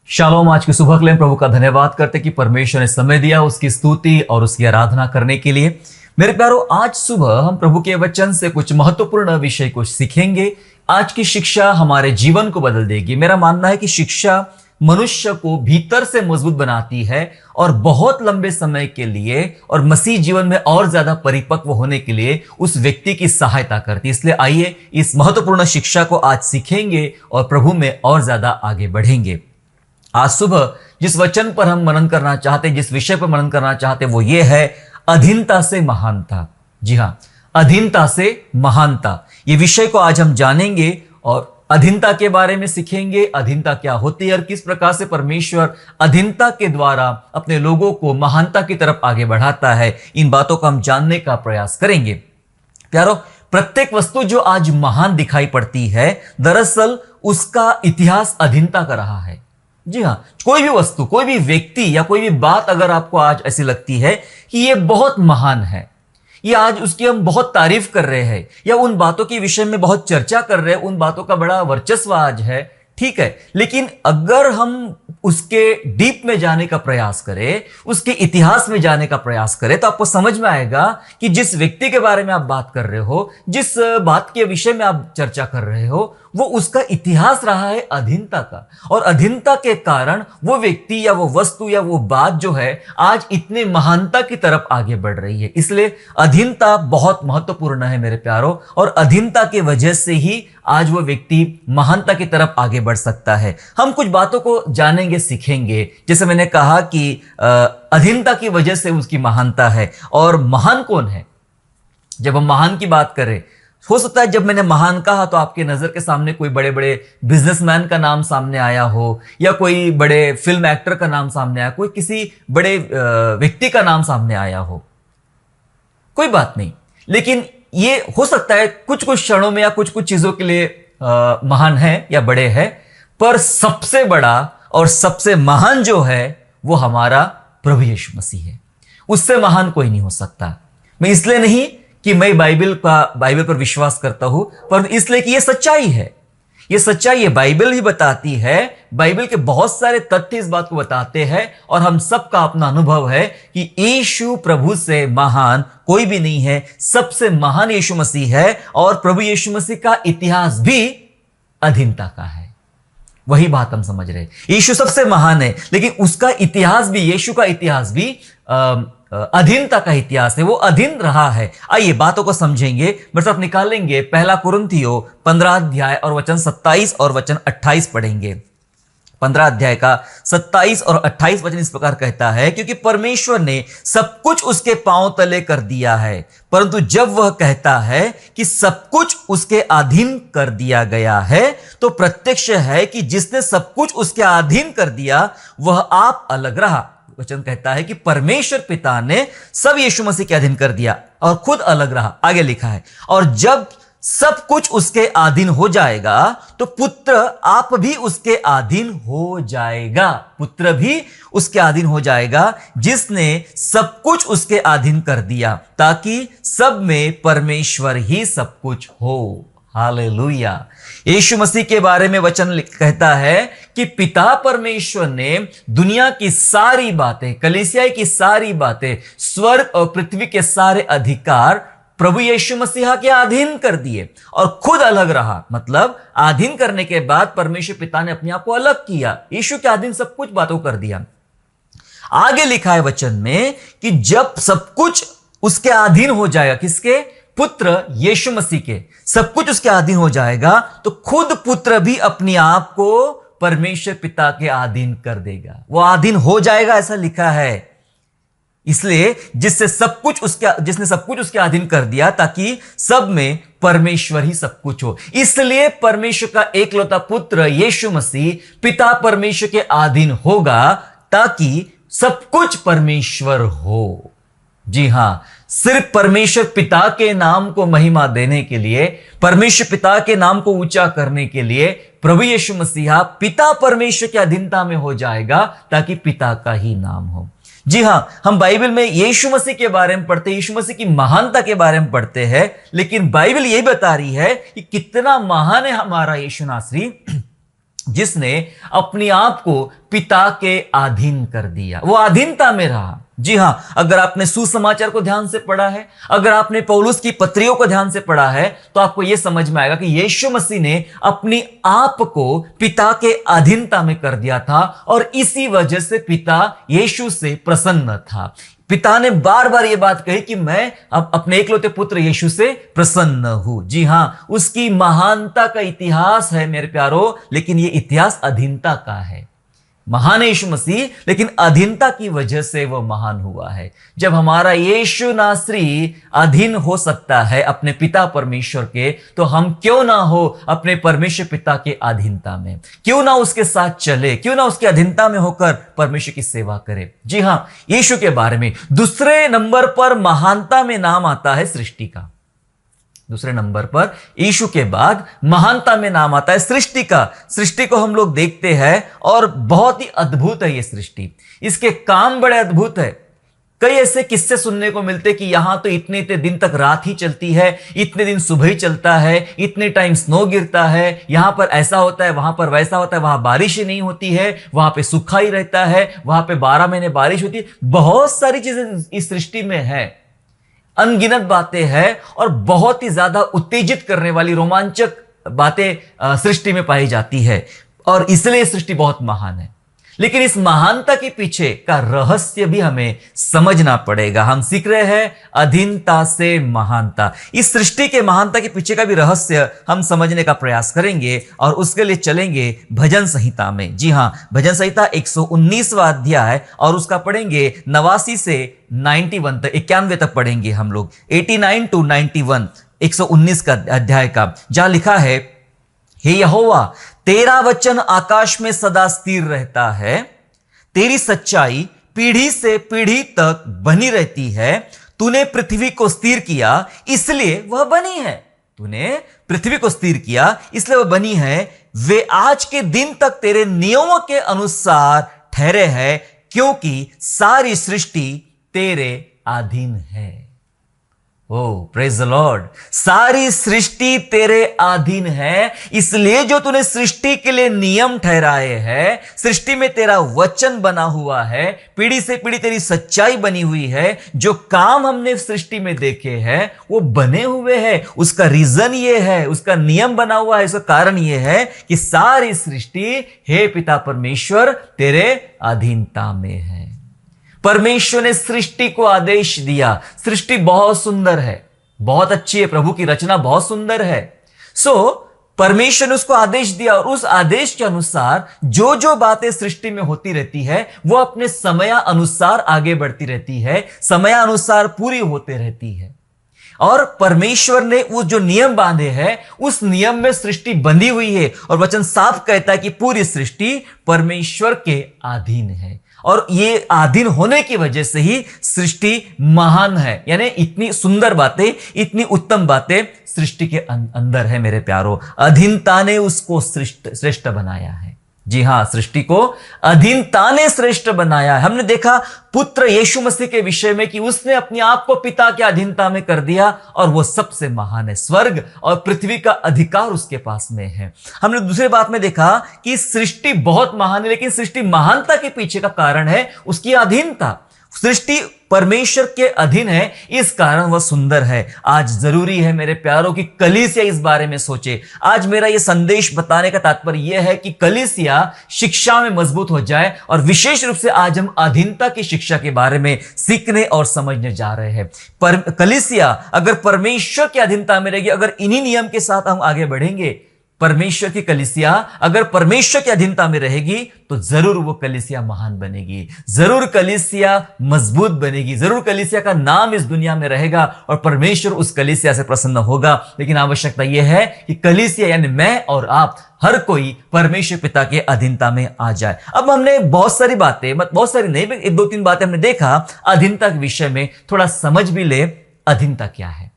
Shalom. आज की सुबह के लिए प्रभु का धन्यवाद करते कि परमेश्वर ने समय दिया उसकी स्तुति और उसकी आराधना करने के लिए। मेरे प्यारो, आज सुबह हम प्रभु के वचन से कुछ महत्वपूर्ण विषय को सीखेंगे। आज की शिक्षा हमारे जीवन को बदल देगी। मेरा मानना है कि शिक्षा मनुष्य को भीतर से मजबूत बनाती है और बहुत लंबे समय के लिए और मसीह जीवन में और ज्यादा परिपक्व होने के लिए उस व्यक्ति की सहायता करती है। इसलिए आइए इस महत्वपूर्ण शिक्षा को आज सीखेंगे और प्रभु में और ज्यादा आगे बढ़ेंगे। आज सुबह जिस वचन पर हम मनन करना चाहते, जिस विषय पर मनन करना चाहते, वो ये है अधीनता से महानता। जी हाँ, अधीनता से महानता, ये विषय को आज हम जानेंगे और अधीनता के बारे में सीखेंगे। अधीनता क्या होती है और किस प्रकार से परमेश्वर अधीनता के द्वारा अपने लोगों को महानता की तरफ आगे बढ़ाता है, इन बातों को हम जानने का प्रयास करेंगे। प्यारो, प्रत्येक वस्तु जो आज महान दिखाई पड़ती है, दरअसल उसका इतिहास अधीनता का रहा है। जी हाँ, कोई भी वस्तु, कोई भी व्यक्ति या कोई भी बात अगर आपको आज ऐसी लगती है कि ये बहुत महान है, ये आज उसकी हम बहुत तारीफ कर रहे हैं या उन बातों के विषय में बहुत चर्चा कर रहे हैं, उन बातों का बड़ा वर्चस्व आज है, ठीक है, लेकिन अगर हम उसके डीप में जाने का प्रयास करें, उसके इतिहास में जाने का प्रयास करें, तो आपको समझ में आएगा कि जिस व्यक्ति के बारे में आप बात कर रहे हो, जिस बात के विषय में आप चर्चा कर रहे हो, वो उसका इतिहास रहा है अधीनता का। और अधीनता के कारण वो व्यक्ति या वो वस्तु या वो बात जो है आज इतने महानता की तरफ आगे बढ़ रही है। इसलिए अधीनता बहुत महत्वपूर्ण है मेरे प्यारो, और अधीनता की वजह से ही आज वो व्यक्ति महानता की तरफ आगे बढ़ सकता है। हम कुछ बातों को जानेंगे, सीखेंगे। जैसे मैंने कहा कि अधीनता की वजह से उसकी महानता है। और महान कौन है? जब हम महान की बात करें, हो सकता है जब मैंने महान कहा तो आपके नजर के सामने कोई बड़े बड़े बिजनेसमैन का नाम सामने आया हो, या कोई बड़े फिल्म एक्टर का नाम सामने आया, कोई किसी बड़े व्यक्ति का नाम सामने आया हो, कोई बात नहीं। लेकिन ये हो सकता है कुछ कुछ क्षणों में या कुछ कुछ चीजों के लिए महान है या बड़े हैं, पर सबसे बड़ा और सबसे महान जो है वो हमारा प्रभु यीशु मसीह है। उससे महान कोई नहीं हो सकता। मैं इसलिए नहीं कि मैं बाइबल पर विश्वास करता हूं, पर इसलिए कि यह सच्चाई है। यह सच्चाई है, बाइबल ही बताती है। बाइबल के बहुत सारे तथ्य इस बात को बताते हैं और हम सबका अपना अनुभव है कि यीशु प्रभु से महान कोई भी नहीं है। सबसे महान यीशु मसीह है और प्रभु यीशु मसीह का इतिहास भी अधीनता का है। वही बात हम समझ रहे हैं। यीशु सबसे महान है, लेकिन उसका इतिहास भी, यीशु का इतिहास भी अधीनता का इतिहास है। वो अधीन रहा है। आइए बातों को समझेंगे। मेरे साथ निकालेंगे पहला कुरिन्थियों 15 अध्याय और वचन 27 और वचन 28 पढ़ेंगे। 15 अध्याय का 27 और 28 वचन इस प्रकार कहता है, क्योंकि परमेश्वर ने सब कुछ उसके पांव तले कर दिया है, परंतु जब वह कहता है कि सब कुछ उसके अधीन कर दिया गया है, तो प्रत्यक्ष है कि जिसने सब कुछ उसके अधीन कर दिया वह आप अलग रहा। वचन कहता है कि परमेश्वर पिता ने सब यीशु मसीह के अधीन कर दिया और खुद अलग रहा। आगे लिखा है, और जब सब कुछ उसके अधीन हो जाएगा तो पुत्र आप भी उसके अधीन हो जाएगा। पुत्र भी उसके अधीन हो जाएगा जिसने सब कुछ उसके अधीन कर दिया, ताकि सब में परमेश्वर ही सब कुछ हो। हालेलुया। यीशु मसीह के बारे में वचन कहता है कि पिता परमेश्वर ने दुनिया की सारी बातें, कलीसिया की सारी बातें, स्वर्ग और पृथ्वी के सारे अधिकार प्रभु यीशु मसीह के अधीन कर दिए और खुद अलग रहा। मतलब अधीन करने के बाद परमेश्वर पिता ने अपने आप को अलग किया, यीशु के अधीन सब कुछ बातों कर दिया। आगे लिखा है वचन में कि जब सब कुछ उसके अधीन हो जाएगा, किसके? पुत्र यीशु मसीह के, सब कुछ उसके अधीन हो जाएगा, तो खुद पुत्र भी अपने आप को परमेश्वर पिता के अधीन कर देगा। वो अधीन हो जाएगा, ऐसा लिखा है। इसलिए जिसने सब कुछ उसके अधीन कर दिया, ताकि सब में परमेश्वर ही सब कुछ हो। इसलिए परमेश्वर का एकलौता पुत्र यीशु मसीह पिता परमेश्वर के अधीन होगा, ताकि सब कुछ परमेश्वर हो। जी हां, सिर्फ परमेश्वर पिता के नाम को महिमा देने के लिए, परमेश्वर पिता के नाम को ऊंचा करने के लिए प्रभु यीशु मसीहा पिता परमेश्वर की अधीनता में हो जाएगा, ताकि पिता का ही नाम हो। जी हां, हम बाइबल में यीशु मसीह के बारे में पढ़ते हैं, यीशु मसीह की महानता के बारे में पढ़ते हैं, लेकिन बाइबल यही बता रही है कि कितना महान है हमारा यीशु नासरी, जिसने अपने आप को पिता के अधीन कर दिया, वो अधीनता में रहा। जी हां, अगर आपने सुसमाचार को ध्यान से पढ़ा है, अगर आपने पौलुस की पत्रियों को ध्यान से पढ़ा है, तो आपको यह समझ में आएगा कि यीशु मसीह ने अपने आप को पिता के अधीनता में कर दिया था और इसी वजह से पिता यीशु से प्रसन्न था। पिता ने बार बार यह बात कही कि मैं अब अपने एकलौते पुत्र यीशु से प्रसन्न हूं। जी हां, उसकी महानता का इतिहास है मेरे प्यारो, लेकिन यह इतिहास अधीनता का है। महान यीशु मसीह, लेकिन अधीनता की वजह से वह महान हुआ है। जब हमारा यीशु नासरी अधीन हो सकता है अपने पिता परमेश्वर के, तो हम क्यों ना हो अपने परमेश्वर पिता के अधीनता में, क्यों ना उसके साथ चले, क्यों ना उसके अधीनता में होकर परमेश्वर की सेवा करें। जी हां, यीशु के बारे में दूसरे नंबर पर महानता में नाम आता है सृष्टि का। दूसरे नंबर पर यीशु के बाद महानता में नाम आता है सृष्टि का। सृष्टि को हम लोग देखते हैं और बहुत ही अद्भुत है ये सृष्टि, इसके काम बड़े अद्भुत है। कई ऐसे किस्से सुनने को मिलते कि यहां तो इतने इतने दिन तक रात ही चलती है, इतने दिन सुबह ही चलता है, इतने टाइम स्नो गिरता है, यहां पर ऐसा होता है, वहां पर वैसा होता है, वहां बारिश ही नहीं होती है, वहां पे सूखा ही रहता है, वहां पे 12 महीने बारिश होती है। बहुत सारी चीजें इस सृष्टि में है, अनगिनत बातें हैं और बहुत ही ज्यादा उत्तेजित करने वाली रोमांचक बातें सृष्टि में पाई जाती है और इसलिए सृष्टि बहुत महान है। लेकिन इस महानता के पीछे का रहस्य भी हमें समझना पड़ेगा। हम सीख रहे हैं अधीनता से महानता। इस सृष्टि के महानता के पीछे का भी रहस्य हम समझने का प्रयास करेंगे और उसके लिए चलेंगे भजन संहिता में। जी हां, भजन संहिता 119वां अध्याय और उसका पढ़ेंगे 89 से 91 तक, 91 तक पढ़ेंगे हम लोग, 89 to 91, 119 का अध्याय का, जहां लिखा है, हे यहोवा, तेरा वचन आकाश में सदा स्थिर रहता है, तेरी सच्चाई पीढ़ी से पीढ़ी तक बनी रहती है। तूने पृथ्वी को स्थिर किया इसलिए वह बनी है। तूने पृथ्वी को स्थिर किया इसलिए वह बनी है। वे आज के दिन तक तेरे नियमों के अनुसार ठहरे हैं, क्योंकि सारी सृष्टि तेरे अधीन है। ओह प्रेज द लॉर्ड, सारी सृष्टि तेरे अधीन है, इसलिए जो तूने सृष्टि के लिए नियम ठहराए हैं, सृष्टि में तेरा वचन बना हुआ है, पीढ़ी से पीढ़ी तेरी सच्चाई बनी हुई है, जो काम हमने सृष्टि में देखे हैं वो बने हुए हैं। उसका रीजन ये है, उसका नियम बना हुआ है, इसका कारण ये है कि सारी सृष्टि हे पिता परमेश्वर तेरे अधीनता में है। परमेश्वर ने सृष्टि को आदेश दिया। सृष्टि बहुत सुंदर है, बहुत अच्छी है, प्रभु की रचना बहुत सुंदर है। परमेश्वर ने उसको आदेश दिया और उस आदेश के अनुसार जो जो बातें सृष्टि में होती रहती है वो अपने समय अनुसार आगे बढ़ती रहती है, समय अनुसार पूरी होते रहती है। और परमेश्वर ने वो जो नियम बांधे हैं उस नियम में सृष्टि बंधी हुई है और वचन साफ कहता है कि पूरी सृष्टि परमेश्वर के अधीन है और ये अधीन होने की वजह से ही सृष्टि महान है। यानी इतनी सुंदर बातें, इतनी उत्तम बातें सृष्टि के अंदर है मेरे प्यारो। अधीनता ने उसको श्रेष्ठ बनाया है। जी हां, सृष्टि को अधीनता ने श्रेष्ठ बनाया है। हमने देखा पुत्र यीशु मसीह के विषय में कि उसने अपने आप को पिता के अधीनता में कर दिया और वो सबसे महान है। स्वर्ग और पृथ्वी का अधिकार उसके पास में है। हमने दूसरे बात में देखा कि सृष्टि बहुत महान है, लेकिन सृष्टि महानता के पीछे का कारण है उसकी अधीनता। सृष्टि परमेश्वर के अधीन है, इस कारण वह सुंदर है। आज जरूरी है मेरे प्यारों की कलीसिया इस बारे में सोचे। आज मेरा यह संदेश बताने का तात्पर्य यह है कि कलीसिया शिक्षा में मजबूत हो जाए और विशेष रूप से आज हम अधीनता की शिक्षा के बारे में सीखने और समझने जा रहे हैं। कलीसिया अगर परमेश्वर की अधीनता में रहेगी, अगर इन्हीं नियम के साथ हम आगे बढ़ेंगे, परमेश्वर की कलीसिया अगर परमेश्वर की अधीनता में रहेगी तो जरूर वो कलीसिया महान बनेगी, जरूर कलीसिया मजबूत बनेगी, जरूर कलीसिया का नाम इस दुनिया में रहेगा और परमेश्वर उस कलीसिया से प्रसन्न होगा। लेकिन आवश्यकता यह है कि कलीसिया यानी मैं और आप हर कोई परमेश्वर पिता के अधीनता में आ जाए। अब हमने बहुत सारी बातें, बहुत सारी नहीं, एक दो तीन बातें हमने देखा अधीनता के विषय में। थोड़ा समझ भी ले अधीनता क्या है,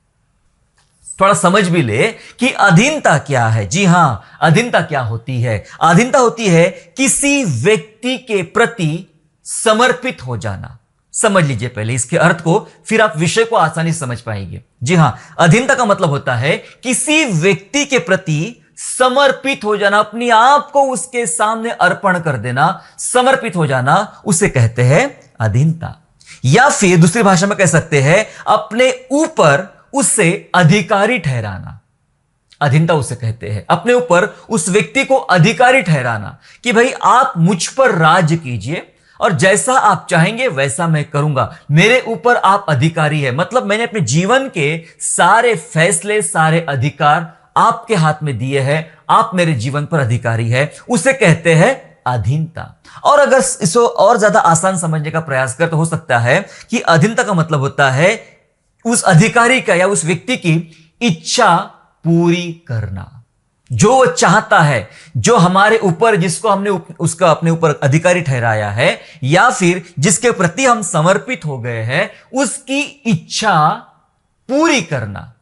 थोड़ा समझ भी ले कि अधीनता क्या है। जी हां, अधीनता क्या होती है? अधीनता होती है किसी व्यक्ति के प्रति समर्पित हो जाना। समझ लीजिए पहले इसके अर्थ को, फिर आप विषय को आसानी से समझ पाएंगे। जी हां, अधीनता का मतलब होता है किसी व्यक्ति के प्रति समर्पित हो जाना, अपने आप को उसके सामने अर्पण कर देना, समर्पित हो जाना, उसे कहते हैं अधीनता। या फिर दूसरी भाषा में कह सकते हैं अपने ऊपर उससे अधिकारी ठहराना। अधीनता उसे कहते हैं अपने ऊपर उस व्यक्ति को अधिकारी ठहराना कि भाई आप मुझ पर राज कीजिए और जैसा आप चाहेंगे वैसा मैं करूंगा, मेरे ऊपर आप अधिकारी है। मतलब मैंने अपने जीवन के सारे फैसले, सारे अधिकार आपके हाथ में दिए हैं, आप मेरे जीवन पर अधिकारी है, उसे कहते हैं अधीनता। और अगर इसको और ज्यादा आसान समझने का प्रयास कर तो हो सकता है कि अधीनता का मतलब होता है उस अधिकारी का या उस व्यक्ति की इच्छा पूरी करना, जो वो चाहता है, जो हमारे ऊपर, जिसको हमने उसका अपने ऊपर अधिकारी ठहराया है या फिर जिसके प्रति हम समर्पित हो गए हैं, उसकी इच्छा पूरी करना,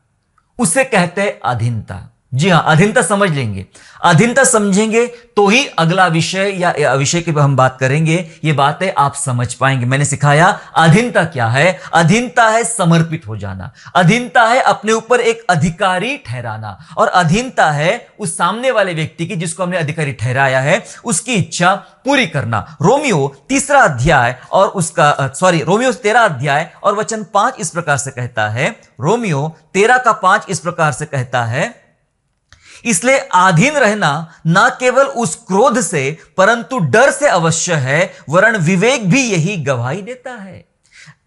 उसे कहते हैं अधीनता। जी हां, अधीनता समझ लेंगे, अधीनता समझेंगे तो ही अगला विषय या विषय की हम बात करेंगे, ये बातें आप समझ पाएंगे। मैंने सिखाया अधीनता क्या है। अधीनता है समर्पित हो जाना, अधीनता है अपने ऊपर एक अधिकारी ठहराना, और अधीनता है उस सामने वाले व्यक्ति की, जिसको हमने अधिकारी ठहराया है, उसकी इच्छा पूरी करना। रोमियो 3 अध्याय और रोमियो 13 अध्याय और वचन 5 इस प्रकार से कहता है। रोमियो 13:5 इस प्रकार से कहता है, इसलिए अधीन रहना ना केवल उस क्रोध से परंतु डर से अवश्य है, वरन विवेक भी यही गवाही देता है।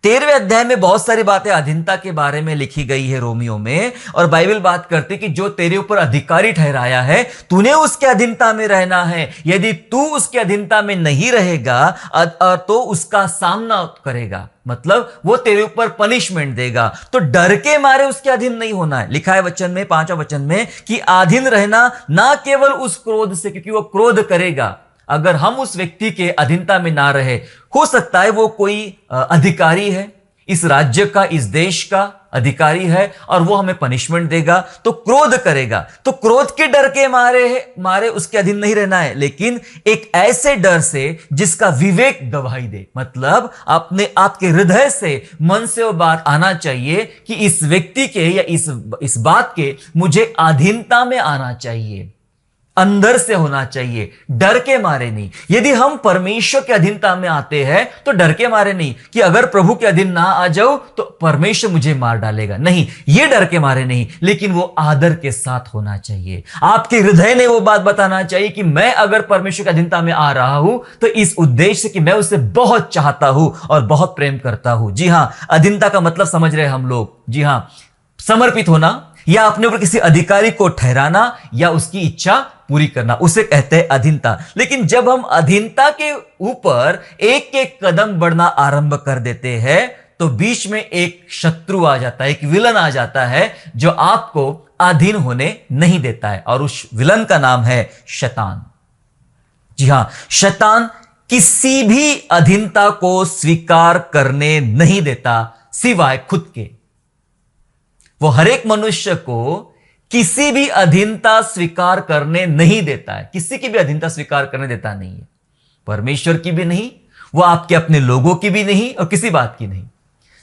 13वें अध्याय में बहुत सारी बातें अधीनता के बारे में लिखी गई है रोमियो में, और बाइबल बात करती कि जो तेरे ऊपर अधिकारी ठहराया है, तूने उसके अधीनता में रहना है। यदि तू उसके अधीनता में नहीं रहेगा तो उसका सामना करेगा, मतलब वो तेरे ऊपर पनिशमेंट देगा। तो डर के मारे उसके अधीन नहीं होना है। लिखा है वचन में, 5वां वचन में, कि अधीन रहना ना केवल उस क्रोध से, क्योंकि वो क्रोध करेगा। अगर हम उस व्यक्ति के अधीनता में ना रहे, हो सकता है वो कोई अधिकारी है, इस राज्य का, इस देश का अधिकारी है, और वो हमें पनिशमेंट देगा, तो क्रोध करेगा। तो क्रोध के डर के मारे उसके अधीन नहीं रहना है, लेकिन एक ऐसे डर से जिसका विवेक गवाही दे। मतलब अपने आपके हृदय से, मन से वो बात आना चाहिए कि इस व्यक्ति के या इस बात के मुझे अधीनता में आना चाहिए, अंदर से होना चाहिए, डर के मारे नहीं। यदि हम परमेश्वर के अधीनता में आते हैं तो डर के मारे नहीं कि अगर प्रभु के अधीन ना आ जाऊं तो परमेश्वर मुझे मार डालेगा, नहीं, ये डर के मारे नहीं, लेकिन वो आदर के साथ होना चाहिए। आपके हृदय ने वो बात बताना चाहिए कि मैं अगर परमेश्वर के अधीनता में आ रहा हूं तो इस उद्देश्य से कि मैं उसे बहुत चाहता हूं और बहुत प्रेम करता हूं। जी हां, अधीनता का मतलब समझ रहे हम लोग। जी हां, समर्पित होना या अपने ऊपर किसी अधिकारी को ठहराना या उसकी इच्छा पूरी करना, उसे कहते हैं अधीनता। लेकिन जब हम अधीनता के ऊपर एक एक कदम बढ़ना आरंभ कर देते हैं तो बीच में एक शत्रु आ जाता है, एक विलन आ जाता है जो आपको अधीन होने नहीं देता है, और उस विलन का नाम है शैतान। जी हां, शैतान किसी भी अधीनता को स्वीकार करने नहीं देता सिवाय खुद के। वो हर एक मनुष्य को किसी भी अधीनता स्वीकार करने नहीं देता है, किसी की भी अधीनता स्वीकार करने देता नहीं है, परमेश्वर की भी नहीं, वो आपके अपने लोगों की भी नहीं, और किसी बात की नहीं,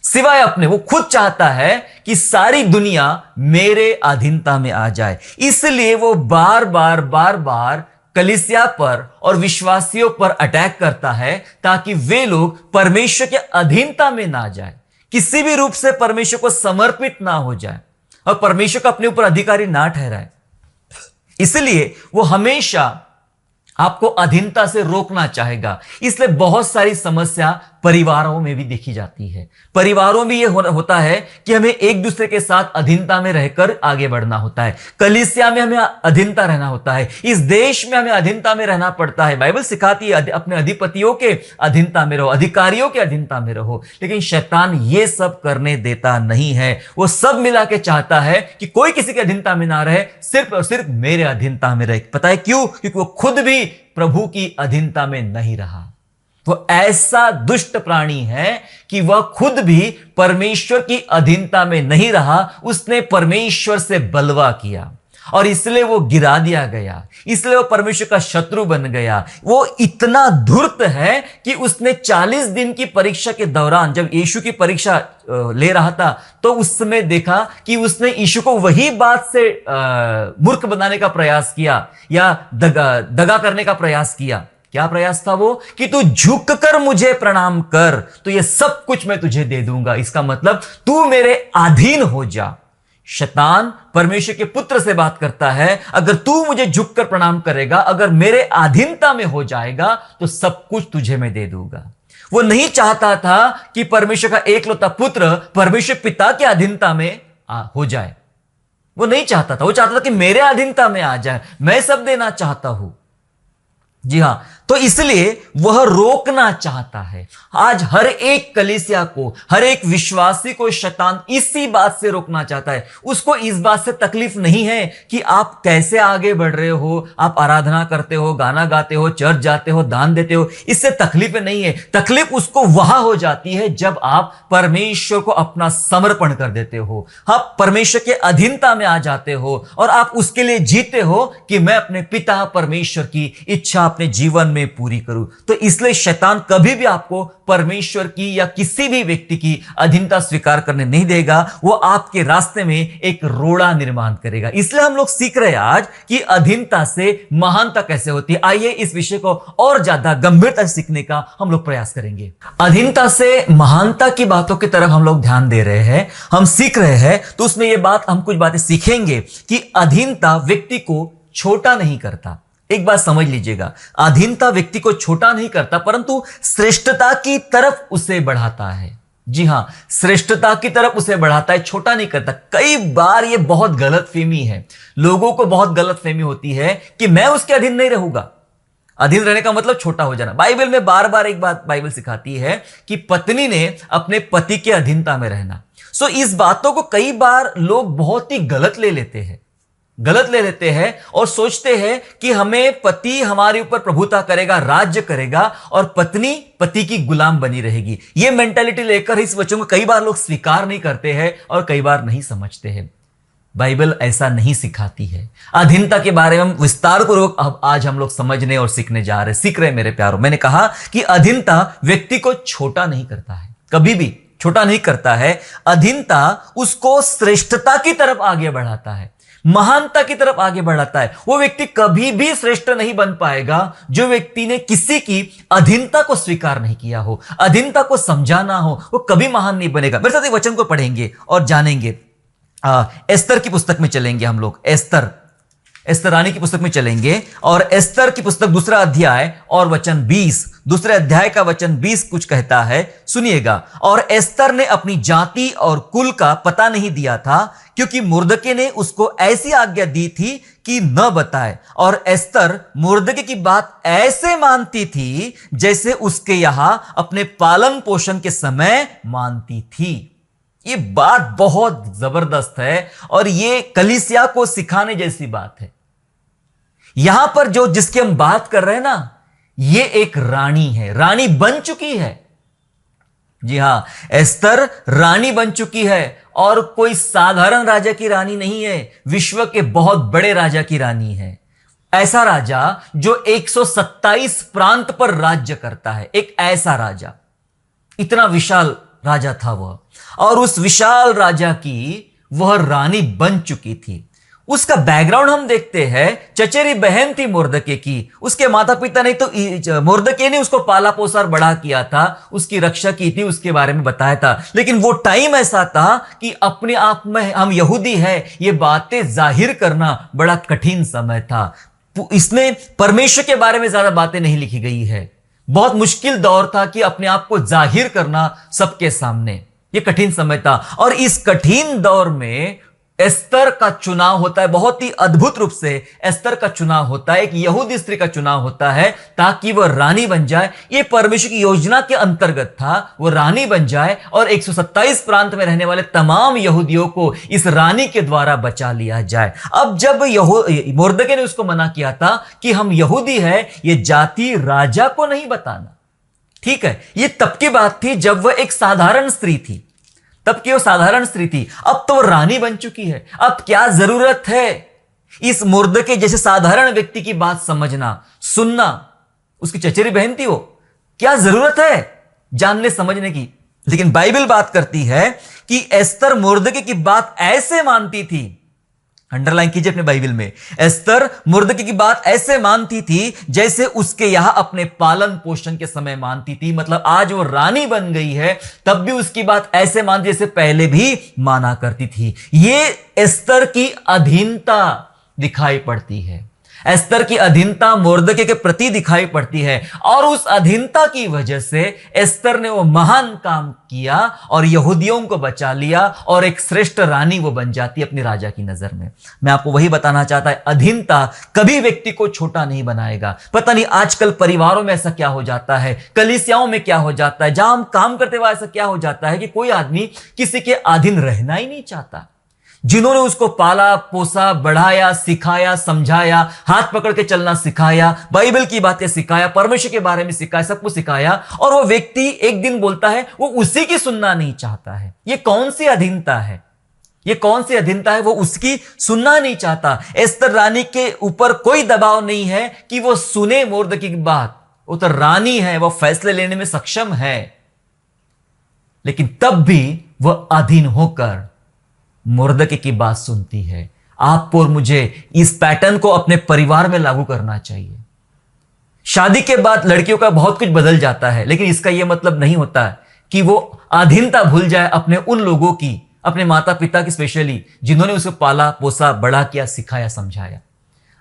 सिवाय अपने। वो खुद चाहता है कि सारी दुनिया मेरे अधीनता में आ जाए, इसलिए वो बार बार कलीसिया पर और विश्वासियों पर अटैक करता है ताकि वे लोग परमेश्वर के अधीनता में ना जाए, किसी भी रूप से परमेश्वर को समर्पित ना हो जाए और परमेश्वर को अपने ऊपर अधिकारी ना ठहराए। इसलिए वो हमेशा आपको अधीनता से रोकना चाहेगा। इसलिए बहुत सारी समस्या परिवारों में भी देखी जाती है। परिवारों में यह होता है कि हमें एक दूसरे के साथ अधीनता में रहकर आगे बढ़ना होता है। कलीसिया में हमें अधीनता रहना होता है, इस देश में हमें अधीनता में रहना पड़ता है। बाइबल सिखाती है अपने अधिपतियों के अधीनता में रहो, अधिकारियों के अधीनता में रहो। लेकिन शैतान ये सब करने देता नहीं है। वो सब मिला के चाहता है कि कोई किसी के अधीनता में ना रहे, सिर्फ और सिर्फ मेरे अधीनता में रहे। पता है क्यों? क्योंकि वो खुद भी प्रभु की अधीनता में नहीं रहा। वो ऐसा दुष्ट प्राणी है कि वह खुद भी परमेश्वर की अधीनता में नहीं रहा, उसने परमेश्वर से बलवा किया। और इसलिए वो गिरा दिया गया, इसलिए वो परमेश्वर का शत्रु बन गया। वो इतना धूर्त है कि उसने 40 दिन की परीक्षा के दौरान, जब यीशु की परीक्षा ले रहा था, तो उस समय देखा कि उसने यीशु को वही बात से मूर्ख बनाने का प्रयास किया या दगा करने का प्रयास किया। क्या प्रयास था वो? कि तू झुक कर मुझे प्रणाम कर तो ये सब कुछ मैं तुझे दे दूंगा। इसका मतलब तू मेरे अधीन हो जा। शैतान परमेश्वर के पुत्र से बात करता है, अगर तू मुझे झुककर प्रणाम करेगा, अगर मेरे अधीनता में हो जाएगा तो सब कुछ तुझे मैं दे दूंगा। वो नहीं चाहता था कि परमेश्वर का एकलौता पुत्र परमेश्वर पिता के अधीनता में हो जाए। वो नहीं चाहता था, वो चाहता था कि मेरे अधीनता में आ जाए, मैं सब देना चाहता हूं। जी हां, तो इसलिए वह रोकना चाहता है। आज हर एक कलीसिया को, हर एक विश्वासी को शैतान इसी बात से रोकना चाहता है। उसको इस बात से तकलीफ नहीं है कि आप कैसे आगे बढ़ रहे हो, आप आराधना करते हो, गाना गाते हो, चर्च जाते हो, दान देते हो, इससे तकलीफ नहीं है। तकलीफ उसको वहां हो जाती है जब आप परमेश्वर को अपना समर्पण कर देते हो, आप परमेश्वर के अधीनता में आ जाते हो और आप उसके लिए जीते हो कि मैं अपने पिता परमेश्वर की इच्छा अपने जीवन में पूरी करूं। तो इसलिए शैतान कभी भी आपको परमेश्वर की या किसी भी व्यक्ति की अधीनता स्वीकार करने नहीं देगा। वो आपके रास्ते में एक रोड़ा निर्माण करेगा। इसलिए हम लोग सीख रहे हैं आज कि अधीनता से महानता कैसे होती है। आइए इस विषय को और ज्यादा गंभीरता से सीखने का हम लोग प्रयास करेंगे। अधीनता से महानता की बातों की तरफ हम लोग ध्यान दे रहे हैं, हम सीख रहे हैं। तो उसमें यह बात, हम कुछ बातें सीखेंगे कि अधीनता व्यक्ति को छोटा नहीं करता। एक बात समझ लीजिएगा, अधीनता व्यक्ति को छोटा नहीं करता परंतु श्रेष्ठता की तरफ उसे बढ़ाता है। जी हां, श्रेष्ठता की तरफ उसे बढ़ाता है, छोटा नहीं करता। कई बार यह बहुत गलतफहमी है, लोगों को बहुत गलतफहमी होती है कि मैं उसके अधीन नहीं रहूंगा। अधीन रहने का मतलब छोटा हो जाना। बाइबल में बार बार एक बात बाइबल सिखाती है कि पत्नी ने अपने पति के अधीनता में रहना। सो इस बातों को कई बार लोग बहुत ही गलत ले लेते हैं और सोचते हैं कि हमें पति हमारे ऊपर प्रभुता करेगा, राज्य करेगा और पत्नी पति की गुलाम बनी रहेगी। यह मेंटालिटी लेकर इस वचन को कई बार लोग स्वीकार नहीं करते हैं और कई बार नहीं समझते हैं। बाइबल ऐसा नहीं सिखाती है। अधीनता के बारे में विस्तार पूर्वक अब आज हम लोग समझने और सीख रहे हैं मेरे प्यारों। मैंने कहा कि अधीनता व्यक्ति को छोटा नहीं करता है, कभी भी छोटा नहीं करता है। अधीनता उसको श्रेष्ठता की तरफ आगे बढ़ाता है, महानता की तरफ आगे बढ़ाता है। वो व्यक्ति कभी भी श्रेष्ठ नहीं बन पाएगा जो व्यक्ति ने किसी की अधीनता को स्वीकार नहीं किया हो, अधीनता को समझाना हो, वो कभी महान नहीं बनेगा। मेरे साथ एक वचन को पढ़ेंगे और जानेंगे। एस्तर की पुस्तक में चलेंगे हम लोग, एस्तर रानी की पुस्तक में चलेंगे और एस्तर की पुस्तक दूसरा अध्याय और वचन 20, दूसरे अध्याय का वचन 20 कुछ कहता है, सुनिएगा। और एस्तर ने अपनी जाति और कुल का पता नहीं दिया था क्योंकि मुर्दके ने उसको ऐसी आज्ञा दी थी कि न बताए। और एस्तर मुर्दके की बात ऐसे मानती थी जैसे उसके यहां अपने पालन पोषण के समय मानती थी। ये बात बहुत जबरदस्त है और ये कलीसिया को सिखाने जैसी बात है। यहां पर जिसकी हम बात कर रहे हैं ना, ये एक रानी है, रानी बन चुकी है। जी हां, एस्तर रानी बन चुकी है और कोई साधारण राजा की रानी नहीं है, विश्व के बहुत बड़े राजा की रानी है। ऐसा राजा जो 127 प्रांत पर राज्य करता है, एक ऐसा राजा, इतना विशाल राजा था वह, और उस विशाल राजा की वह रानी बन चुकी थी। उसका बैकग्राउंड हम देखते हैं, चचेरी बहन थी मुर्दके की, उसके माता पिता ने तो मुर्दके ने उसको पाला पोसा बड़ा किया था, उसकी रक्षा की थी, उसके बारे में बताया था। लेकिन वो टाइम ऐसा था कि अपने आप में हम यहूदी हैं ये बातें जाहिर करना बड़ा कठिन समय था। इसमें परमेश्वर के बारे में ज्यादा बातें नहीं लिखी गई है। बहुत मुश्किल दौर था कि अपने आप को जाहिर करना सबके सामने, यह कठिन समय था। और इस कठिन दौर में एस्तर का चुनाव होता है, बहुत ही अद्भुत रूप से एस्तर का चुनाव होता है, एक यहूदी स्त्री का चुनाव होता है ताकि वह रानी बन जाए। यह परमेश्वर की योजना के अंतर्गत था, वह रानी बन जाए और 127 प्रांत में रहने वाले तमाम यहूदियों को इस रानी के द्वारा बचा लिया जाए। अब जब मुर्दके ने उसको मना किया था कि हम यहूदी हैं, यह जाति राजा को नहीं बताना, ठीक है, यह तब की बात थी जब वह एक साधारण स्त्री थी, तब की वो साधारण स्त्री थी। अब तो रानी बन चुकी है, अब क्या जरूरत है इस मुर्दके जैसे साधारण व्यक्ति की बात समझना, सुनना, उसकी चचेरी बहन थी वो, क्या जरूरत है जानने समझने की। लेकिन बाइबल बात करती है कि एस्तर मुर्दके की बात ऐसे मानती थी, अंडरलाइन कीजिए अपने बाइबल में, एस्तर मुर्दके की बात ऐसे मानती थी जैसे उसके यहां अपने पालन पोषण के समय मानती थी। मतलब आज वो रानी बन गई है तब भी उसकी बात ऐसे मानती जैसे पहले भी माना करती थी। ये एस्तर की अधीनता दिखाई पड़ती है, एस्तर की अधीनता मुर्दके के प्रति दिखाई पड़ती है, और उस अधीनता की वजह से एस्तर ने वो महान काम किया और यहूदियों को बचा लिया और एक श्रेष्ठ रानी वो बन जाती है अपने राजा की नजर में। मैं आपको वही बताना चाहता है, अधीनता कभी व्यक्ति को छोटा नहीं बनाएगा। पता नहीं आजकल परिवारों में ऐसा क्या हो जाता है, कलीसियाओं में क्या हो जाता है, जहां हम काम करते हुए ऐसा क्या हो जाता है कि कोई आदमी किसी के अधीन रहना ही नहीं चाहता। जिन्होंने उसको पाला पोसा, बढ़ाया, सिखाया, समझाया, हाथ पकड़ के चलना सिखाया, बाइबल की बातें सिखाया, परमेश्वर के बारे में सिखाया, सब कुछ सिखाया, और वो व्यक्ति एक दिन बोलता है वो उसी की सुनना नहीं चाहता है। ये कौन सी अधीनता है? ये कौन सी अधीनता है? वो उसकी सुनना नहीं चाहता। एस्तर रानी के ऊपर कोई दबाव नहीं है कि वो सुने मुर्दकी की बात। वो तो रानी है, वो फैसले लेने में सक्षम है, लेकिन तब भी वह अधीन होकर मुर्दके की बात सुनती है। आपको और मुझे इस पैटर्न को अपने परिवार में लागू करना चाहिए। शादी के बाद लड़कियों का बहुत कुछ बदल जाता है, लेकिन इसका यह मतलब नहीं होता कि वो अधीनता भूल जाए अपने उन लोगों की, अपने माता पिता की स्पेशली, जिन्होंने उसे पाला पोसा, बड़ा किया, सिखाया, समझाया।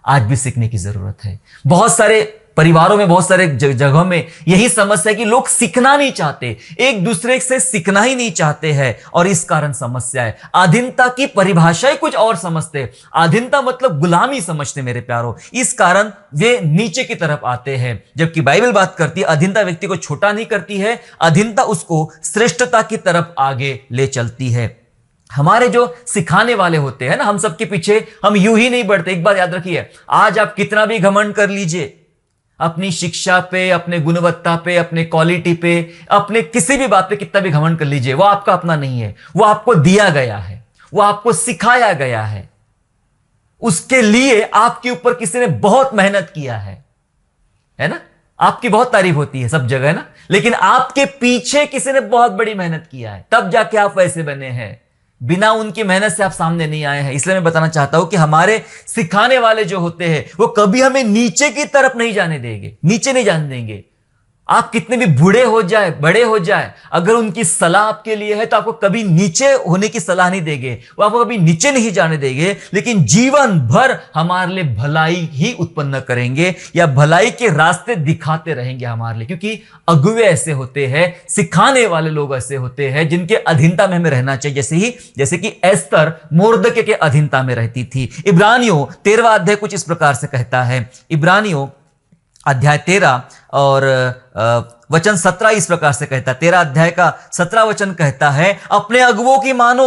आज भी सीखने की जरूरत है। बहुत सारे परिवारों में, बहुत सारे जगहों में यही समस्या है कि लोग सीखना नहीं चाहते, एक दूसरे से सीखना ही नहीं चाहते हैं, और इस कारण समस्या है। अधीनता की परिभाषा ही कुछ और समझते, अधीनता मतलब गुलामी समझते मेरे प्यारों। इस कारण वे नीचे की तरफ आते हैं, जबकि बाइबल बात करती है अधीनता व्यक्ति को छोटा नहीं करती है, अधीनता उसको श्रेष्ठता की तरफ आगे ले चलती है। हमारे जो सिखाने वाले होते हैं ना, हम सबके पीछे हम यूं ही नहीं बढ़ते। एक बात याद रखिए, आज आप कितना भी घमंड कर लीजिए अपनी शिक्षा पे, अपने गुणवत्ता पे, अपने क्वालिटी पे, अपने किसी भी बात पे कितना भी घमंड कर लीजिए, वो आपका अपना नहीं है। वो आपको दिया गया है, वो आपको सिखाया गया है, उसके लिए आपके ऊपर किसी ने बहुत मेहनत किया है ना। आपकी बहुत तारीफ होती है सब जगह, है ना, लेकिन आपके पीछे किसी ने बहुत बड़ी मेहनत किया है, तब जाके आप वैसे बने हैं। बिना उनकी मेहनत से आप सामने नहीं आए हैं। इसलिए मैं बताना चाहता हूं कि हमारे सिखाने वाले जो होते हैं वो कभी हमें नीचे की तरफ नहीं जाने देंगे, नीचे नहीं जाने देंगे। आप कितने भी बूढ़े हो जाए, बड़े हो जाए, अगर उनकी सलाह आपके लिए है तो आपको कभी नीचे होने की सलाह नहीं देंगे, वो आपको कभी नीचे नहीं जाने देंगे, लेकिन जीवन भर हमारे लिए भलाई ही उत्पन्न करेंगे या भलाई के रास्ते दिखाते रहेंगे हमारे लिए। क्योंकि अगुवे ऐसे होते हैं, सिखाने वाले लोग ऐसे होते हैं जिनके अधीनता में हमें रहना चाहिए, जैसे कि एस्तर मुर्दके के अधीनता में रहती थी। इब्रानियों 13वां अध्याय कुछ इस प्रकार से कहता है, इब्रानियों अध्याय 13 और वचन 17 इस प्रकार से कहता है। 13 अध्याय का 17 वचन कहता है, अपने अगुवों की मानो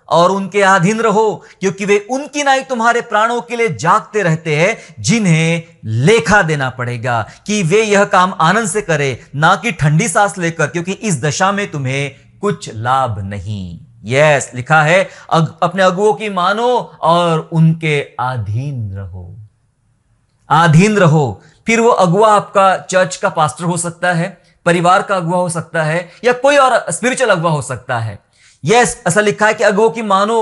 और उनके अधीन रहो, क्योंकि वे उनकी नाई तुम्हारे प्राणों के लिए जागते रहते हैं, जिन्हें लेखा देना पड़ेगा कि वे यह काम आनंद से करें, ना कि ठंडी सांस लेकर, क्योंकि इस दशा में तुम्हें कुछ लाभ नहीं। यस, लिखा है अपने अगुवों की मानो और उनके अधीन रहो, अधीन रहो। फिर वो अगुआ आपका चर्च का पास्टर हो सकता है, परिवार का अगुआ हो सकता है, या कोई और स्पिरिचुअल अगुआ हो सकता है। यस, ऐसा लिखा है कि अगुओं की मानो,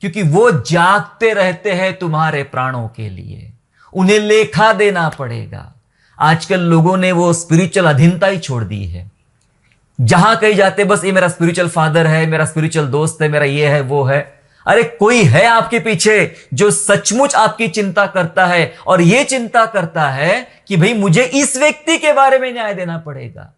क्योंकि वो जागते रहते हैं तुम्हारे प्राणों के लिए, उन्हें लेखा देना पड़ेगा। आजकल लोगों ने वो स्पिरिचुअल अधीनता ही छोड़ दी है। जहां कहीं जाते बस ये मेरा स्पिरिचुअल फादर है, मेरा स्पिरिचुअल दोस्त है, मेरा ये है वो है। अरे कोई है आपके पीछे जो सचमुच आपकी चिंता करता है और यह चिंता करता है कि भाई मुझे इस व्यक्ति के बारे में न्याय देना पड़ेगा।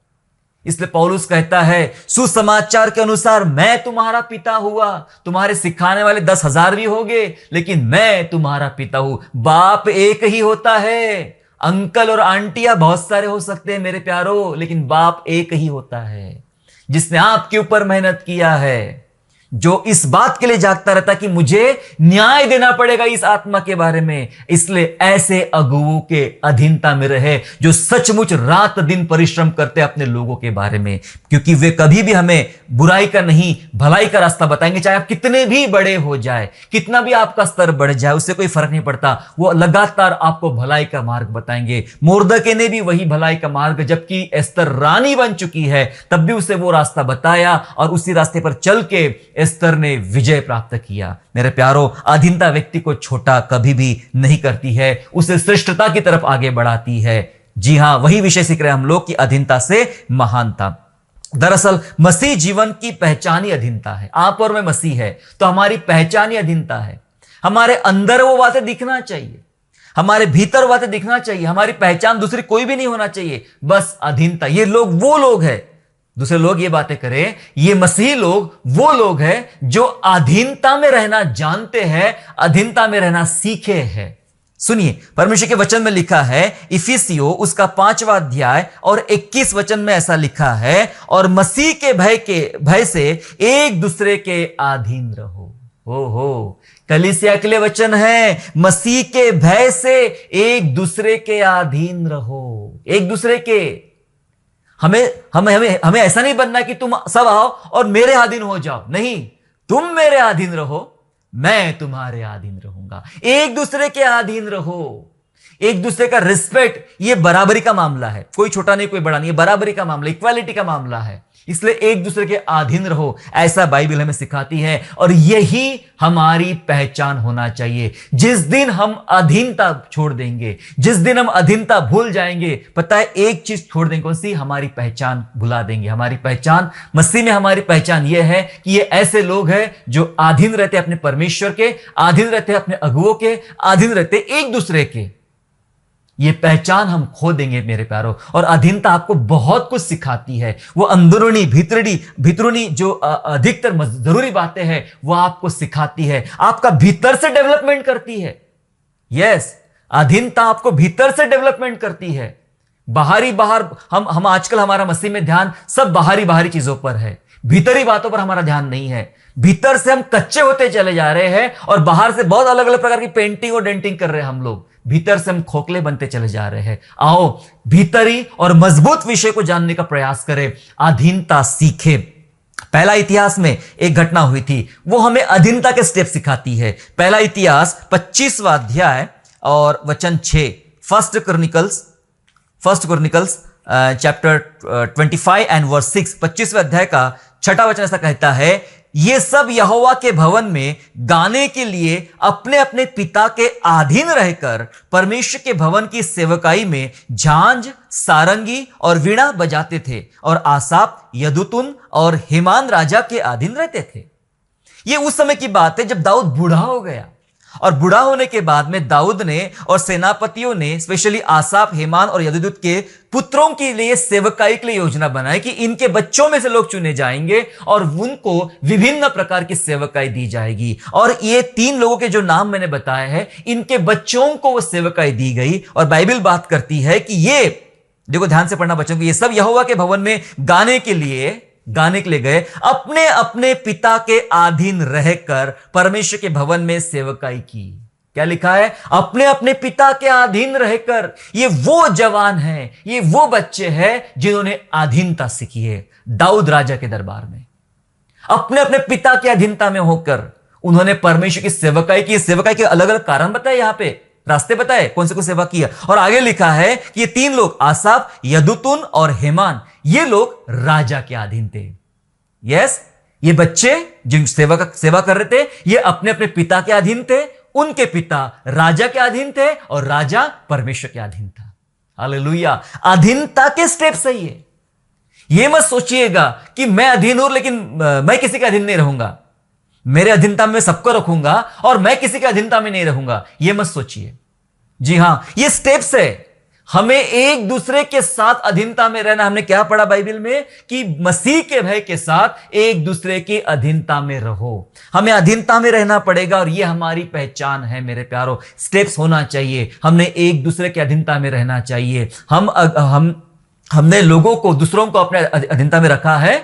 इसलिए पौलुस कहता है सुसमाचार के अनुसार मैं तुम्हारा पिता हुआ। तुम्हारे सिखाने वाले 10,000 भी होंगे, लेकिन मैं तुम्हारा पिता हूं। बाप एक ही होता है। अंकल और आंटियां बहुत सारे हो सकते हैं मेरे प्यारो, लेकिन बाप एक ही होता है, जिसने आपके ऊपर मेहनत किया है, जो इस बात के लिए जागता रहता है कि मुझे न्याय देना पड़ेगा इस आत्मा के बारे में। इसलिए ऐसे अगुवों के अधीनता में रहे जो सचमुच रात दिन परिश्रम करते हैं अपने लोगों के बारे में, क्योंकि वे कभी भी हमें बुराई का नहीं भलाई का रास्ता बताएंगे। चाहे आप कितने भी बड़े हो जाए, कितना भी आपका स्तर बढ़ जाए, उससे कोई फर्क नहीं पड़ता, वो लगातार आपको भलाई का मार्ग बताएंगे। मोर्दके ने भी वही भलाई का मार्ग, जबकि एस्तर रानी बन चुकी है, तब भी उसे वो रास्ता बताया और उसी रास्ते पर चल के एस्तर ने विजय प्राप्त किया। मेरे प्यारो, अधीनता व्यक्ति को छोटा कभी भी नहीं करती है, उसे श्रेष्ठता की तरफ आगे बढ़ाती है। जी हां, वही विषय सीख रहे हैं हम लोग कि अधीनता से महानता। दरअसल मसीह जीवन की पहचान ही अधीनता है। आप और मैं मसीह है तो हमारी पहचान ही अधीनता है। हमारे अंदर वो बातें दिखना चाहिए, हमारे भीतर वो बातें दिखना चाहिए। हमारी पहचान दूसरी कोई भी नहीं होना चाहिए, बस अधीनता। ये लोग वो लोग हैं, दूसरे लोग ये बातें करें, ये मसीही लोग वो लोग हैं जो अधीनता में रहना जानते हैं, अधीनता में रहना सीखे हैं। सुनिए, परमेश्वर के वचन में लिखा है, इफिसियों उसका 5वां अध्याय और 21 वचन में ऐसा लिखा है, और मसीह के भय से एक दूसरे के अधीन रहो। हो कलीसिया के लिए वचन है, मसीह के भय से एक दूसरे के अधीन रहो। एक दूसरे के, हमें ऐसा नहीं बनना कि तुम सब आओ और मेरे अधीन हो जाओ। नहीं, तुम मेरे अधीन रहो, मैं तुम्हारे अधीन रहूंगा। एक दूसरे के अधीन रहो, एक दूसरे का रिस्पेक्ट, ये बराबरी का मामला है। कोई छोटा नहीं कोई बड़ा नहीं, ये बराबरी का मामला, इक्वालिटी का मामला है। इसलिए एक दूसरे के अधीन रहो, ऐसा बाइबल हमें सिखाती है, और यही हमारी पहचान होना चाहिए। जिस दिन हम अधीनता छोड़ देंगे, जिस दिन हम अधीनता भूल जाएंगे, पता है एक चीज छोड़ देंगे, कौन सी? हमारी पहचान भुला देंगे। हमारी पहचान मसीह में, हमारी पहचान यह है कि ये ऐसे लोग हैं जो अधीन रहते अपने परमेश्वर के, अधीन रहते अपने अगुवों के, अधीन रहते एक दूसरे के। ये पहचान हम खो देंगे मेरे प्यारों। और अधीनता आपको बहुत कुछ सिखाती है। वो अंदरूनी भीतरूनी जो अधिकतर जरूरी बातें हैं वो आपको सिखाती है, आपका भीतर से डेवलपमेंट करती है। यस, अधीनता आपको भीतर से डेवलपमेंट करती है। बाहर हम आजकल हमारा मसीह में ध्यान सब बाहरी चीजों पर है, भीतरी बातों पर हमारा ध्यान नहीं है। भीतर से हम कच्चे होते चले जा रहे हैं और बाहर से बहुत अलग अलग प्रकार की पेंटिंग और डेंटिंग कर रहे हैं हम लोग। भीतर से हम खोखले बनते चले जा रहे हैं। आओ भीतरी और मजबूत विषय को जानने का प्रयास करें, अधीनता सीखे। पहला इतिहास में एक घटना हुई थी, वो हमें अधीनता के स्टेप सिखाती है। पहला इतिहास 25वां अध्याय और वचन 6, First Chronicles chapter 25 and verse 6, 25वें अध्याय का 6वां वचन ऐसा कहता है, ये सब यहोवा के भवन में गाने के लिए अपने अपने पिता के अधीन रहकर परमेश्वर के भवन की सेवकाई में झांझ, सारंगी और वीणा बजाते थे, और आसाफ, यदुतुन और हेमान राजा के अधीन रहते थे। ये उस समय की बात है जब दाऊद बूढ़ा हो गया, और बूढ़ा होने के बाद में दाऊद ने और सेनापतियों ने स्पेशली आसाफ, हेमान और यदुतुन के पुत्रों के लिए सेवकाई के लिए योजना बनाई कि इनके बच्चों में से लोग चुने जाएंगे और उनको विभिन्न प्रकार की सेवकाई दी जाएगी। और ये 3 लोगों के जो नाम मैंने बताए हैं, इनके बच्चों को वो सेवकाई दी गई। और बाइबल बात करती है कि ये, देखो ध्यान से पढ़ना बच्चों को, ये सब यहोवा के भवन में गाने के लिए गए, अपने अपने पिता के अधीन रहकर परमेश्वर के भवन में सेवकाई की। क्या लिखा है? अपने अपने पिता के अधीन रहकर। ये वो जवान हैं, ये वो बच्चे हैं जिन्होंने अधीनता सीखी है दाऊद राजा के दरबार में। अपने अपने पिता के अधीनता में होकर उन्होंने परमेश्वर की सेवकाई की। सेवकाई के अलग अलग कारण बताए, यहां पे रास्ते बताए कौन से को सेवा किया। और आगे लिखा है कि ये 3 लोग, आसाफ, यदुतुन और हेमान, ये लोग राजा के अधीन थे। यस, ये बच्चे जिन सेवा कर रहे थे, ये अपने अपने पिता के अधीन थे। उनके पिता राजा के अधीन थे और राजा परमेश्वर के अधीन था। हालेलुया। अधीनता के स्टेप सही है। ये मत सोचिएगा कि मैं अधीन हूं लेकिन मैं किसी के अधीन नहीं रहूंगा, मेरे अधीनता में सबको रखूंगा और मैं किसी के अधीनता में नहीं रहूंगा, यह मत सोचिए। जी हां, ये स्टेप्स है। हमें एक दूसरे के साथ अधीनता में रहना। हमने क्या पढ़ा बाइबल में कि मसीह के भय के साथ एक दूसरे की अधीनता में रहो। हमें अधीनता में रहना पड़ेगा और यह हमारी पहचान है मेरे प्यारो। स्टेप्स होना चाहिए, हमने एक दूसरे के अधीनता में रहना चाहिए। हमने लोगों को, दूसरों को अपने अधीनता में रखा है,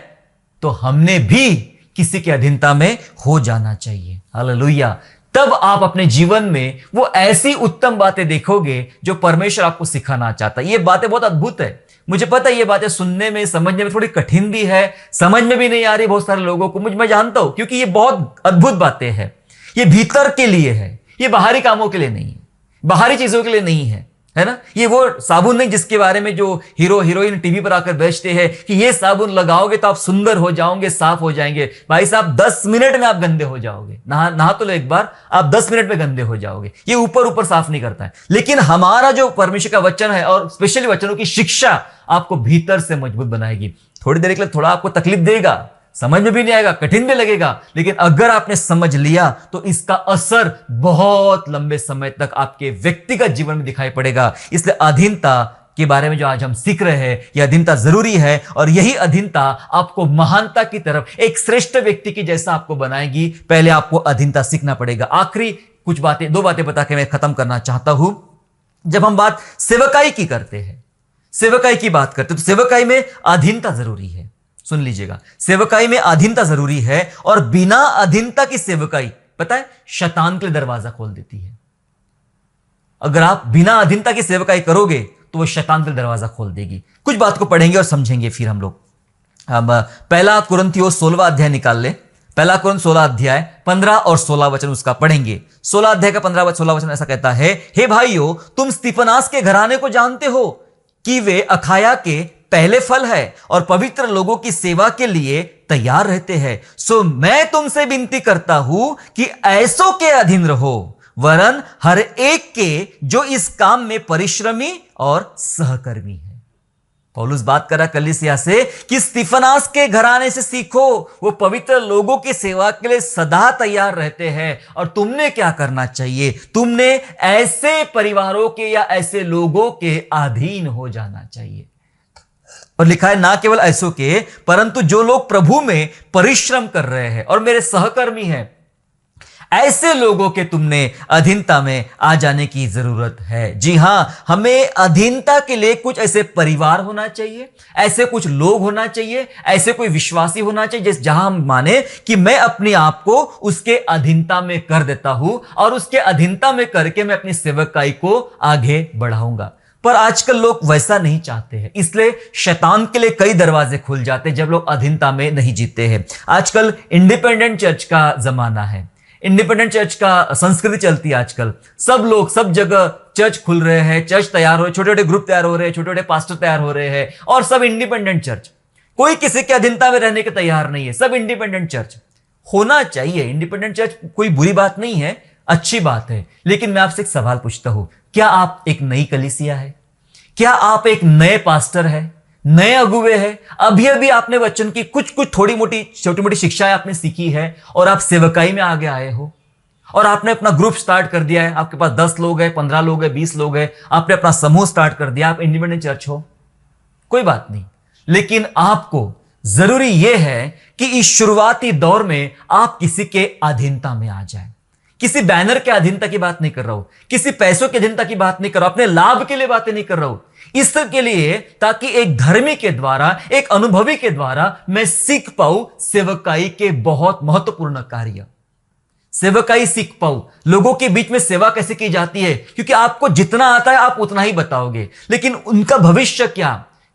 तो हमने भी किसी के अधीनता में हो जाना चाहिए। हालेलुया। तब आप अपने जीवन में वो ऐसी उत्तम बातें देखोगे जो परमेश्वर आपको सिखाना चाहता है। ये बातें बहुत अद्भुत है। मुझे पता है ये बातें सुनने में, समझने में थोड़ी कठिन भी है, समझ में भी नहीं आ रही बहुत सारे लोगों को, मैं जानता हूं, क्योंकि ये बहुत अद्भुत बातें हैं। ये भीतर के लिए है, ये बाहरी कामों के लिए नहीं है, बाहरी चीजों के लिए नहीं है ना। ये वो साबुन नहीं जिसके बारे में जो हीरो हीरोइन टीवी पर आकर बेचते हैं कि ये साबुन लगाओगे तो आप सुंदर हो जाओगे, साफ हो जाएंगे। भाई साहब 10 मिनट में आप गंदे हो जाओगे। नहा तो लो एक बार, आप 10 मिनट में गंदे हो जाओगे। ये ऊपर ऊपर साफ नहीं करता है। लेकिन हमारा जो परमेश्वर का वचन है और स्पेशली वचनों की शिक्षा आपको भीतर से मजबूत बनाएगी। थोड़ी देर के लिए थोड़ा आपको तकलीफ देगा, समझ में भी नहीं आएगा, कठिन भी लगेगा, लेकिन अगर आपने समझ लिया तो इसका असर बहुत लंबे समय तक आपके व्यक्तिगत जीवन में दिखाई पड़ेगा। इसलिए अधीनता के बारे में जो आज हम सीख रहे हैं, यह अधीनता जरूरी है और यही अधीनता आपको महानता की तरफ, एक श्रेष्ठ व्यक्ति की जैसा आपको बनाएगी। पहले आपको अधीनता सीखना पड़ेगा। आखिरी कुछ बातें, 2 बातें बता के मैं खत्म करना चाहता हूं। जब हम बात सेवकाई की करते हैं, सेवकाई की बात करते हैं, तो सेवकाई में अधीनता जरूरी है। सुन लीजिएगा, सेवकाई में अधीनता जरूरी है और बिना अधीनता की सेवकाई, पता है, शैतान के लिए दरवाजा खोल देती है। अगर आप बिना अधीनता की सेवकाई करोगे तो वो शैतान के लिए दरवाजा खोल देगी। कुछ बात को पढ़ेंगे और समझेंगे फिर हम लोग। अब 1 कुरिन्थियों 16वां अध्याय निकाल ले। 1 कुरिन्थ 16 अध्याय 15 और 16 वचन उसका पढ़ेंगे। 16 अध्याय का 15 16 वचन ऐसा कहता है, हे भाइयों, तुम स्तिफनास के घराने को जानते हो कि वे अखाया के पहले फल है और पवित्र लोगों की सेवा के लिए तैयार रहते हैं। सो मैं तुमसे विनती करता हूं कि ऐसों के अधीन रहो, वरन हर एक के जो इस काम में परिश्रमी और सहकर्मी है। पौलुस बात कर रहा कलीसिया से कि स्तिफनास के घराने से सीखो, वो पवित्र लोगों की सेवा के लिए सदा तैयार रहते हैं। और तुमने क्या करना चाहिए? तुमने ऐसे परिवारों के या ऐसे लोगों के अधीन हो जाना चाहिए। और लिखा है ना केवल ऐसों के, परंतु जो लोग प्रभु में परिश्रम कर रहे हैं और मेरे सहकर्मी हैं, ऐसे लोगों के तुमने अधीनता में आ जाने की जरूरत है। जी हां, हमें अधीनता के लिए कुछ ऐसे परिवार होना चाहिए, ऐसे कुछ लोग होना चाहिए, ऐसे कोई विश्वासी होना चाहिए जहां हम माने कि मैं अपने आप को उसके अधीनता में कर देता हूं और उसके अधीनता में करके मैं अपनी सेवकाई को आगे बढ़ाऊंगा। पर आजकल लोग वैसा नहीं चाहते हैं, इसलिए शैतान के लिए कई दरवाजे खुल जाते हैं जब लोग अधीनता में नहीं जीते हैं। आजकल इंडिपेंडेंट चर्च का जमाना है, इंडिपेंडेंट चर्च का संस्कृति चलती है। आजकल सब लोग सब जगह चर्च खुल रहे हैं, चर्च तैयार हो रहे, छोटे छोटे ग्रुप तैयार हो रहे हैं, छोटे छोटे पास्टर तैयार हो रहे हैं और सब इंडिपेंडेंट चर्च। कोई किसी के अधीनता में रहने के तैयार नहीं है, सब इंडिपेंडेंट चर्च होना चाहिए। इंडिपेंडेंट चर्च कोई बुरी बात नहीं है, अच्छी बात है। लेकिन मैं आपसे एक सवाल पूछता हूं, क्या आप एक नई कलीसिया है? क्या आप एक नए पास्टर है, नए अगुवे हैं? अभी अभी आपने वचन की कुछ थोड़ी मोटी छोटी मोटी शिक्षाएं आपने सीखी है और आप सेवकाई में आगे आए हो और आपने अपना ग्रुप स्टार्ट कर दिया है। आपके पास 10 लोग हैं, 15 लोग हैं, 20 लोग हैं, आपने अपना समूह स्टार्ट कर दिया, आप इंडिपेंडेंट चर्च हो, कोई बात नहीं। लेकिन आपको जरूरी यह है कि इस शुरुआती दौर में आप किसी के अधीनता में आ जाए। किसी बैनर के अधीनता की बात नहीं कर रहा हूं, किसी पैसों की अधीनता की बात नहीं कर रहा हूं, अपने लाभ के लिए बातें नहीं कर रहा हूं। इसके लिए ताकि एक धर्मी के द्वारा, एक अनुभवी के द्वारा मैं सीख पाऊं सेवकाई के बहुत महत्वपूर्ण कार्य, सेवकाई सीख पाऊं, लोगों के बीच में सेवा कैसे की जाती है। क्योंकि आपको जितना आता है आप उतना ही बताओगे, लेकिन उनका भविष्य क्या?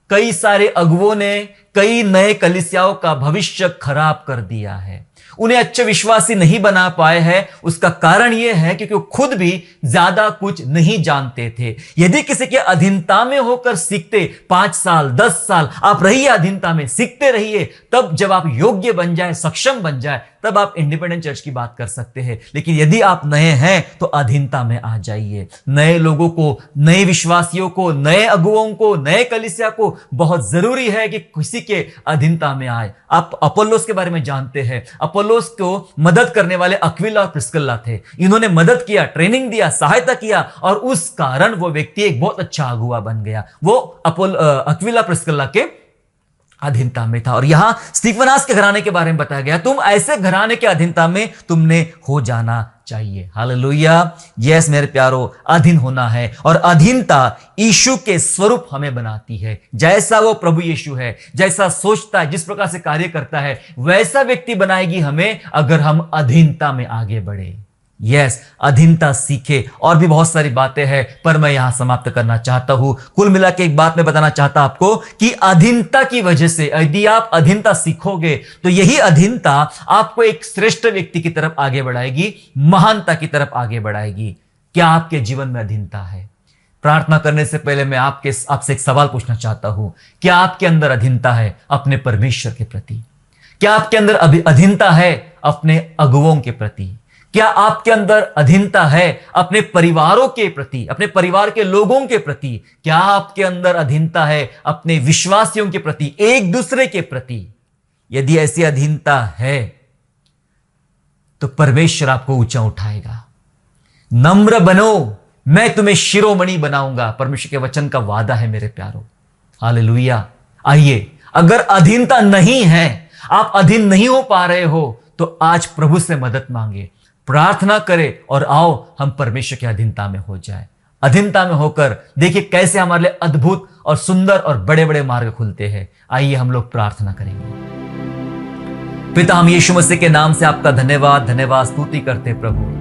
कई सारे अगुवों ने कई नए कलीसियाओं का भविष्य खराब कर दिया है, उन्हें अच्छे विश्वासी नहीं बना पाए हैं। उसका कारण यह है क्योंकि वो खुद भी ज्यादा कुछ नहीं जानते थे। यदि किसी के अधीनता में होकर सीखते, 5 साल 10 साल आप रहिए अधीनता में, सीखते रहिए, तब जब आप योग्य बन जाए, सक्षम बन जाए, तब आप इंडिपेंडेंट चर्च की बात कर सकते हैं। लेकिन यदि आप नए हैं तो अधीनता में आ जाइए। नए लोगों को, नए विश्वासियों को, नए अगुओं को, नए कलीसिया को बहुत जरूरी है कि किसी के अधीनता में आए। आप अपोलोस के बारे में जानते हैं, अपोलोस को मदद करने वाले अक्विला और प्रिस्किल्ला थे। इन्होंने मदद किया, ट्रेनिंग दिया, सहायता किया और उस कारण वो व्यक्ति एक बहुत अच्छा अगुआ बन गया। वो अक्विला प्रिस्किल्ला के अधीनता में था। और यहां स्तिफनास के घराने के बारे में बताया गया, तुम ऐसे घराने के अधीनता में तुमने हो जाना चाहिए। हालेलुया। यस मेरे प्यारो, अधीन होना है, और अधीनता यीशु के स्वरूप हमें बनाती है। जैसा वो प्रभु यीशु है, जैसा सोचता है, जिस प्रकार से कार्य करता है, वैसा व्यक्ति बनाएगी हमें अगर हम अधीनता में आगे बढ़े। यस, अधीनता सीखे। और भी बहुत सारी बातें हैं, पर मैं यहां समाप्त करना चाहता हूं। कुल मिला के एक बात मैं बताना चाहता आपको कि अधीनता की वजह से यदि आप अधीनता सीखोगे तो यही अधीनता आपको एक श्रेष्ठ व्यक्ति की तरफ आगे बढ़ाएगी, महानता की तरफ आगे बढ़ाएगी। क्या आपके जीवन में अधीनता है? प्रार्थना करने से पहले मैं आपसे एक सवाल पूछना चाहता हूं। क्या आपके अंदर अधीनता है अपने परमेश्वर के प्रति? क्या आपके अंदर अधीनता है अपने अगुवों के प्रति? क्या आपके अंदर अधीनता है अपने परिवारों के प्रति, अपने परिवार के लोगों के प्रति? क्या आपके अंदर अधीनता है अपने विश्वासियों के प्रति, एक दूसरे के प्रति? यदि ऐसी अधीनता है तो परमेश्वर आपको ऊंचा उठाएगा। नम्र बनो, मैं तुम्हें शिरोमणि बनाऊंगा, परमेश्वर के वचन का वादा है मेरे प्यारो। हालेलुया। आइए, अगर अधीनता नहीं है, आप अधीन नहीं हो पा रहे हो, तो आज प्रभु से मदद मांगे, प्रार्थना करें और आओ हम परमेश्वर की अधीनता में हो जाए। अधीनता में होकर देखिए कैसे हमारे लिए अद्भुत और सुंदर और बड़े बड़े मार्ग खुलते हैं। आइए हम लोग प्रार्थना करेंगे। पिता, हम यीशु मसीह के नाम से आपका धन्यवाद स्तुति करते प्रभु।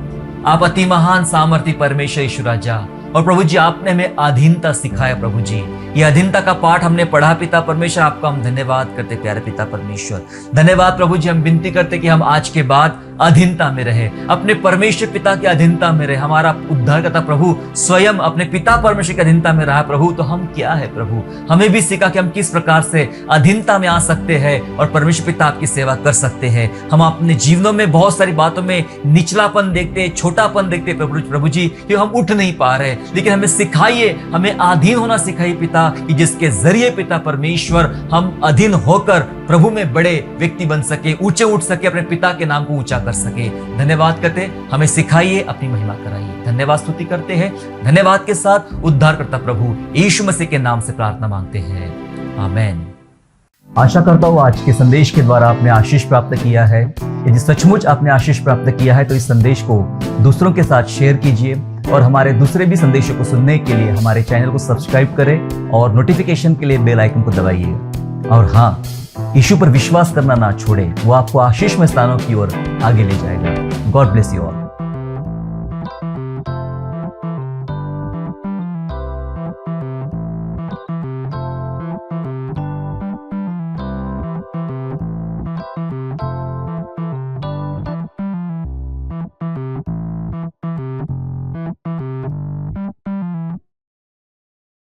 आप अति महान सामर्थी परमेश्वर यीशु राजा, और प्रभु जी आपने हमें अधीनता सिखाया। प्रभु जी ये अधीनता का पाठ हमने पढ़ा पिता परमेश्वर, आपका हम धन्यवाद करते प्यारे पिता परमेश्वर। धन्यवाद प्रभु जी, हम विनती करते कि हम आज के बाद अधीनता में रहे, अपने परमेश्वर पिता की अधीनता में रहे। हमारा उद्धारकर्ता प्रभु स्वयं अपने पिता परमेश्वर की अधीनता में रहा प्रभु, तो हम क्या है प्रभु? हमें भी सिखा कि हम किस प्रकार से अधीनता में आ सकते हैं और परमेश्वर पिता आपकी सेवा कर सकते हैं। हम अपने जीवनों में बहुत सारी बातों में निचलापन देखते, छोटापन देखते प्रभु जी, कि हम उठ नहीं पा रहे, लेकिन हमें सिखाइए, हमें अधीन होना सिखाइए पिता, कि जिसके जरिए पिता परमेश्वर हम अधीन होकर प्रभु में बड़े व्यक्ति बन सके, ऊंचे उठ सके, अपने पिता के नाम को ऊंचा कर सके। धन्यवाद करते, हमें सिखाइए, अपनी महिमा कराइए। धन्यवाद स्तुति करते हैं, धन्यवाद के साथ उद्धारकर्ता प्रभु यीशु मसीह के नाम से प्रार्थना मांगते हैं, आमेन। आशा करता हूँ आज के संदेश के द्वारा आपने आशीष प्राप्त किया है। यदि सचमुच आपने आशीष प्राप्त किया है तो इस संदेश को दूसरों के साथ शेयर कीजिए, और हमारे दूसरे भी संदेशों को सुनने के लिए हमारे चैनल को सब्सक्राइब करें और नोटिफिकेशन के लिए बेल आइकन को दबाइए। और हाँ, यीशु पर विश्वास करना ना छोड़े, वो आपको आशीषमय स्थानों की ओर आगे ले जाएगा। God bless you all.